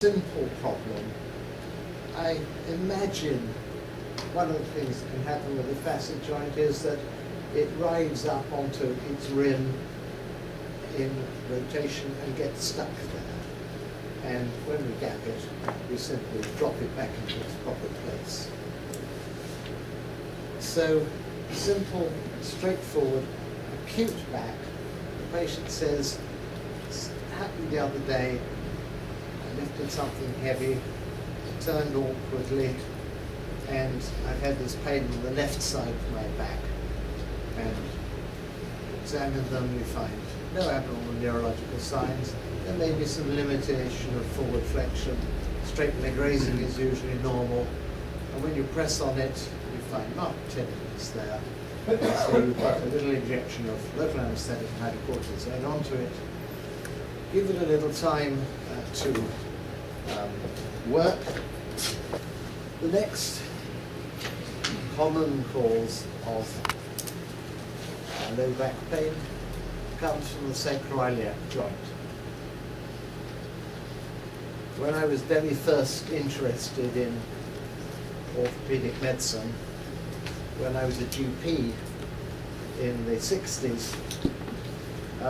simple problem. I imagine one of the things that can happen with the facet joint is that it rides up onto its rim in rotation and gets stuck there. And when we gap it, we simply drop it back into its proper place. So, simple, straightforward, acute back. The patient says, "It happened the other day, I lifted something heavy, turned awkwardly, and I've had this pain on the left side of my back." And examine them, we find no abnormal neurological signs. There may be some limitation of forward flexion. Straight leg raising is usually normal. And when you press on it, you find marked tenderness there. So you put a little injection of local anesthetic and hydrocortisone onto it. Give it a little time to work. The next common cause of low back pain comes from the sacroiliac joint. When I was very first interested in orthopedic medicine, when I was a GP in the 60s,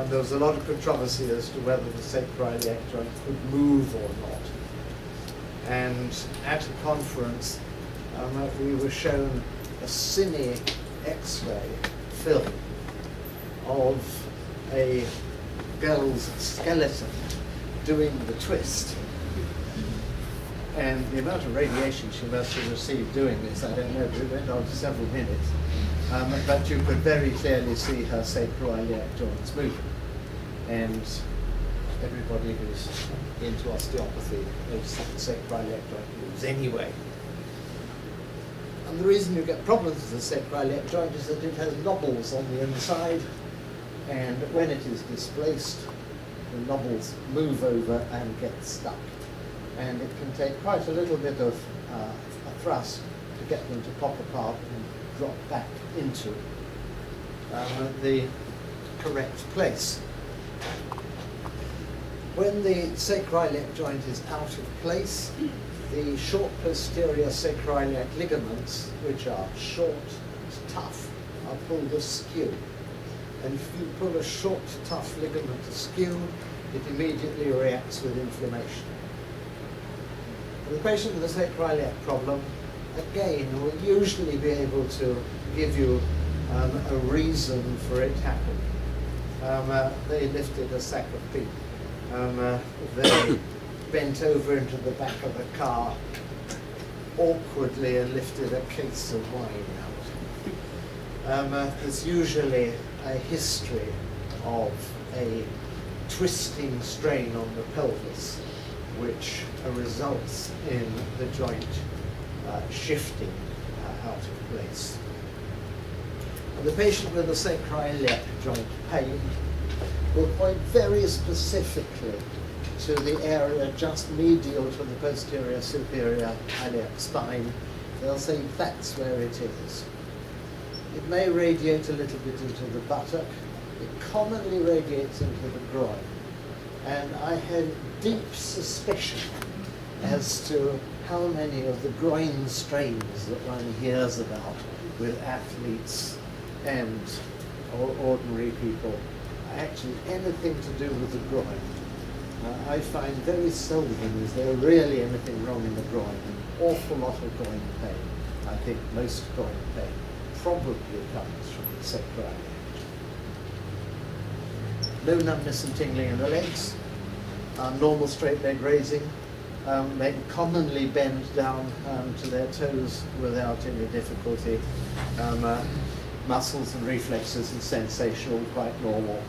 there was a lot of controversy as to whether the sacroiliac joint could move or not. And at a conference, we were shown a cine X-ray film of a girl's skeleton doing the twist. And the amount of radiation she must have received doing this, I don't know, it went on for several minutes. But you could very clearly see her sacroiliac joints moving. And everybody who's into osteopathy knows that the sacroiliac joint moves anyway. And the reason you get problems with the sacroiliac joint is that it has knobbles on the inside, and when it is displaced, the knobbles move over and get stuck. And it can take quite a little bit of a thrust to get them to pop apart and drop back into the correct place. When the sacroiliac joint is out of place, the short posterior sacroiliac ligaments, which are short, tough, are pulled askew. And if you pull a short, tough ligament askew, it immediately reacts with inflammation. The patient with a sacroiliac problem, again, will usually be able to give you a reason for it happening. They lifted a sack of pea. They bent over into the back of the car awkwardly and lifted a case of wine out. There's usually a history of a twisting strain on the pelvis, which results in the joint shifting out of place. And the patient with a sacroiliac joint pain will point very specifically to the area just medial to the posterior superior iliac spine. They'll say that's where it is. It may radiate a little bit into the buttock. It commonly radiates into the groin. And I had deep suspicion as to how many of the groin strains that one hears about with athletes and ordinary people are actually anything to do with the groin. I find very seldom is there really anything wrong in the groin. An awful lot of groin pain. I think most groin pain probably comes from the sacroiliac. No numbness and tingling in the legs. Normal straight leg raising. They commonly bend down to their toes without any difficulty. Muscles and reflexes and sensation all quite normal.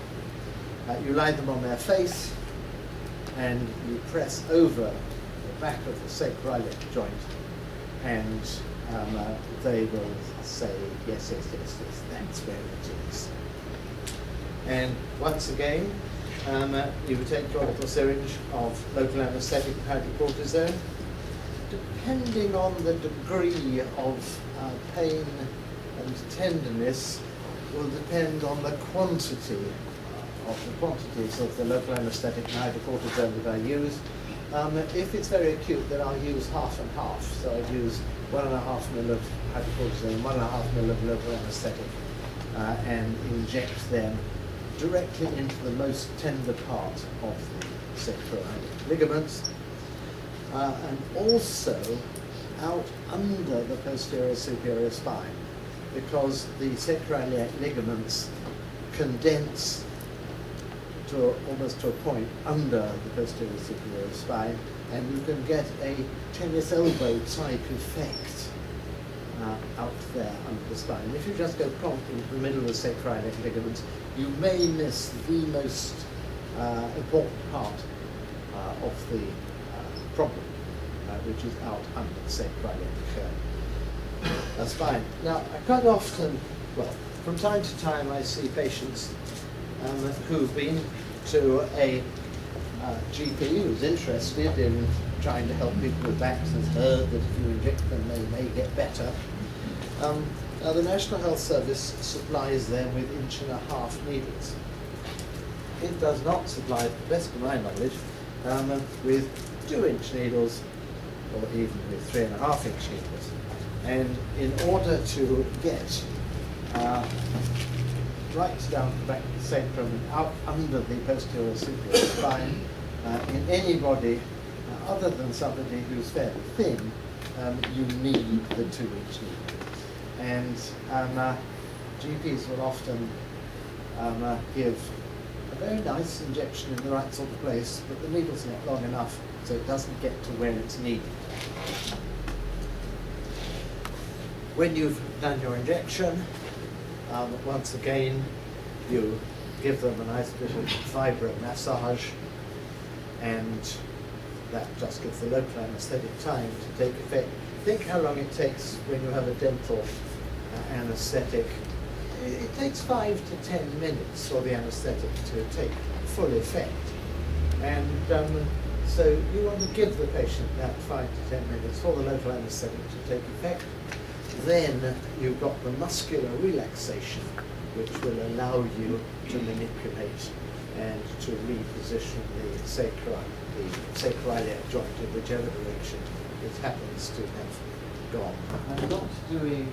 You lie them on their face and you press over the back of the sacroiliac joint, and they will say, yes, that's where it is. And once again, you would take your little syringe of local anesthetic and hydrocortisone. Depending on the degree of pain and tenderness, will depend on the quantities of the local anesthetic and hydrocortisone that I use. If it's very acute, then I'll use half and half. So I'd use 1.5 mil of hydrocortisone, 1.5 mil of local anaesthetic, and inject them directly into the most tender part of the sacroiliac ligaments, and also out under the posterior superior spine, because the sacroiliac ligaments condense to almost to a point under the posterior superior spine, and you can get a tennis elbow type effect out there under the spine. And if you just go prompt into the middle of the sacroiliac ligaments, you may miss the most important part of the problem, which is out under the sacroiliac spine. Now, I quite often, well, from time to time, I see patients who've been to a GP who's interested in trying to help people with backs, has heard that if you inject them, they may get better. Now, the National Health Service supplies them with 1.5-inch needles. It does not supply, to the best of my knowledge, with 2-inch needles, or even with 3.5-inch needles. And in order to get right down the back of the sacrum and out under the posterior superior spine, in anybody other than somebody who's fairly thin, you need the 2-inch needle. And GPs will often give a very nice injection in the right sort of place, but the needle's not long enough, so it doesn't get to where it's needed. When you've done your injection, once again, you give them a nice bit of vibro massage, and that just gives the local anaesthetic time to take effect. Think how long it takes when you have a dental anaesthetic. It takes 5 to 10 minutes for the anaesthetic to take full effect. And so you want to give the patient that 5 to 10 minutes for the local anaesthetic to take effect. Then you've got the muscular relaxation, which will allow you to manipulate and to reposition the sacroiliac joint in whichever direction it happens to have gone. I'm not doing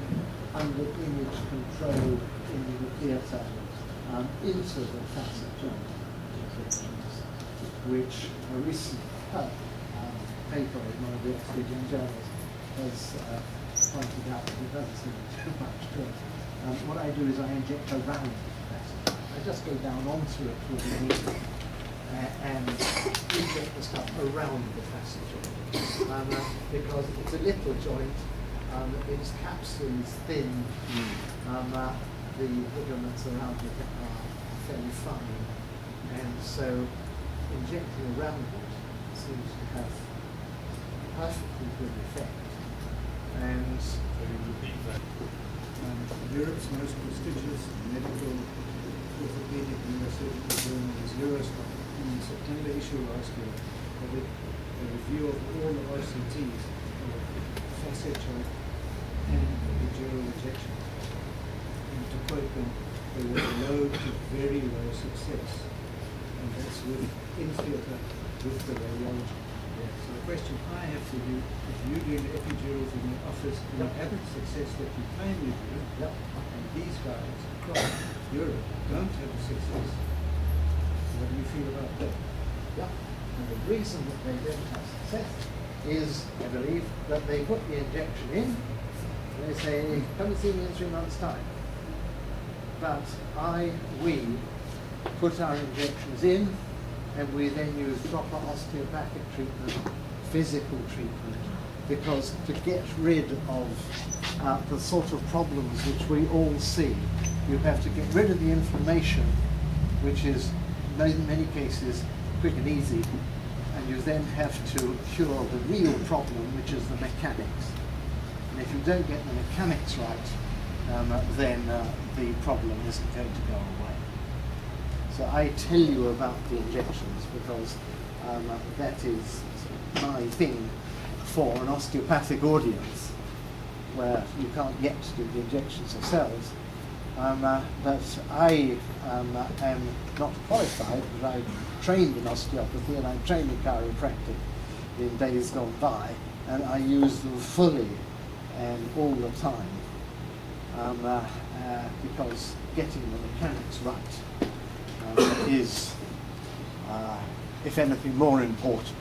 under image control in the theatre into the facet joint, which a recent paper in one of the Oxford journals has pointed out that it doesn't seem too much good. What I do is I inject around that. I just go down onto it with the needle and inject the stuff around the facet joint. Because it's a little joint, its capsule is thin, the ligaments around it are fairly fine, and so injecting around it seems to have perfectly good effect. And Europe's most prestigious medical orthopedic neurosurgical journal is Euroscope. In the September issue last year, they did a review of all the RCTs of facet joint and epidural injections. And to quote them, they were low to very low success. And that's with in theatre with the radiology. So the question I have for you, if you're doing epidurals in your office and you have the success that you claim you do, and these guys across Europe don't have the success, what do you feel about that? Yeah, and the reason that they don't have success is, I believe, that they put the injection in, and they say, come and see me in 3 months' time. But we put our injections in, and we then use proper osteopathic treatment, physical treatment, because to get rid of the sort of problems which we all see, you have to get rid of the inflammation, which is in many cases quick and easy, and you then have to cure the real problem, which is the mechanics. And if you don't get the mechanics right, then the problem isn't going to go away. So I tell you about the injections because that is my thing for an osteopathic audience, where you can't get to do the injections yourselves. But I am not qualified, but I trained in osteopathy and I'm trained in chiropractic. in days gone by, and I use them fully and all the time, because getting the mechanics right is, if anything, more important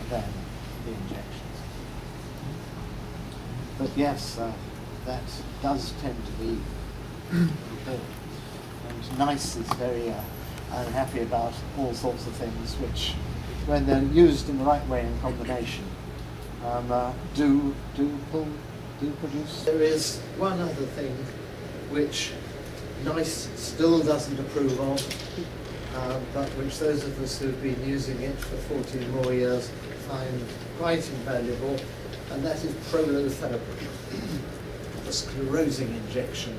than the injections. But yes, that does tend to be important. And NICE is very unhappy about all sorts of things which, when they're used in the right way in combination, do produce. There is one other thing which NICE still doesn't approve of, but which those of us who've been using it for 14 more years find quite invaluable, and that is prolotherapy, the sclerosing injection.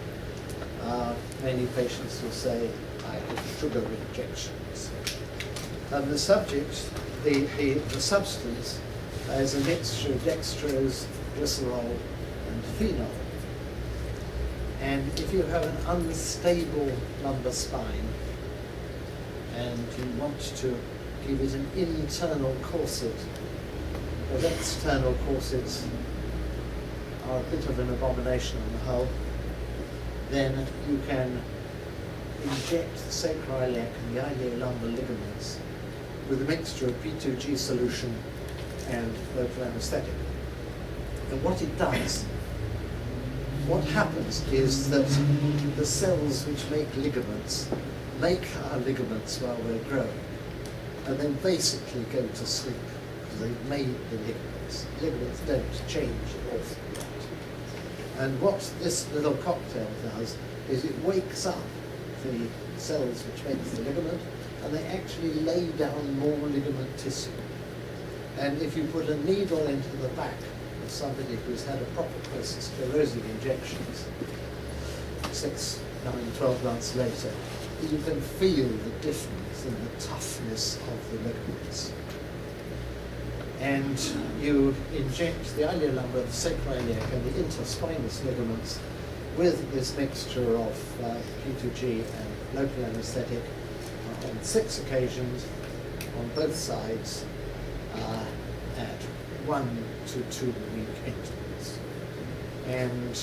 Many patients will say, I have sugar injections. And the subject, the substance, is a mixture of dextrose, glycerol, and phenol. And if you have an unstable lumbar spine and you want to give it an internal corset, because external corsets are a bit of an abomination on the whole, then you can inject the sacroiliac and the iliolumbar ligaments with a mixture of P2G solution and local anesthetic. And what it does, what happens is that the cells which make ligaments make our ligaments while they're growing, and then basically go to sleep because they've made the ligaments. Ligaments don't change an awful lot. And what this little cocktail does is it wakes up the cells which make the ligament, and they actually lay down more ligament tissue. And if you put a needle into the back of somebody who's had a proper course of sclerosing injections, 6, 9, 12 months later, you can feel the difference in the toughness of the ligaments. And you inject the iliolumbar, the sacroiliac, and the interspinous ligaments with this mixture of P2G and local anesthetic on 6 occasions on both sides at 1 to 2 week intervals. And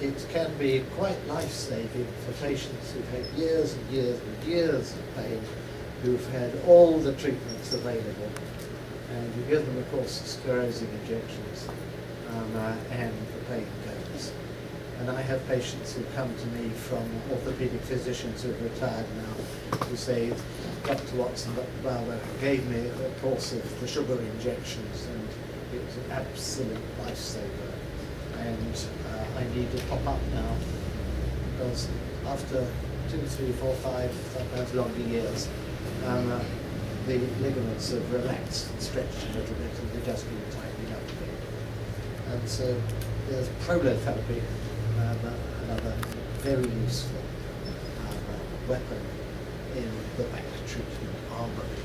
it can be quite life-saving for patients who've had years and years and years of pain, who've had all the treatments available, and you give them a course of sclerosing injections, and the pain goes. And I have patients who come to me from orthopedic physicians who've retired now, who say, Dr. Watson, Dr. Bauer gave me a course of the sugar injections, and it was an absolute lifesaver. And I need to pop up now, because after 2, 3, 4, 5, sometimes longer years, the ligaments have relaxed and stretched a little bit, and they just need tightening up again. And so there's prolotherapy, another very useful weapon in the back treatment armory.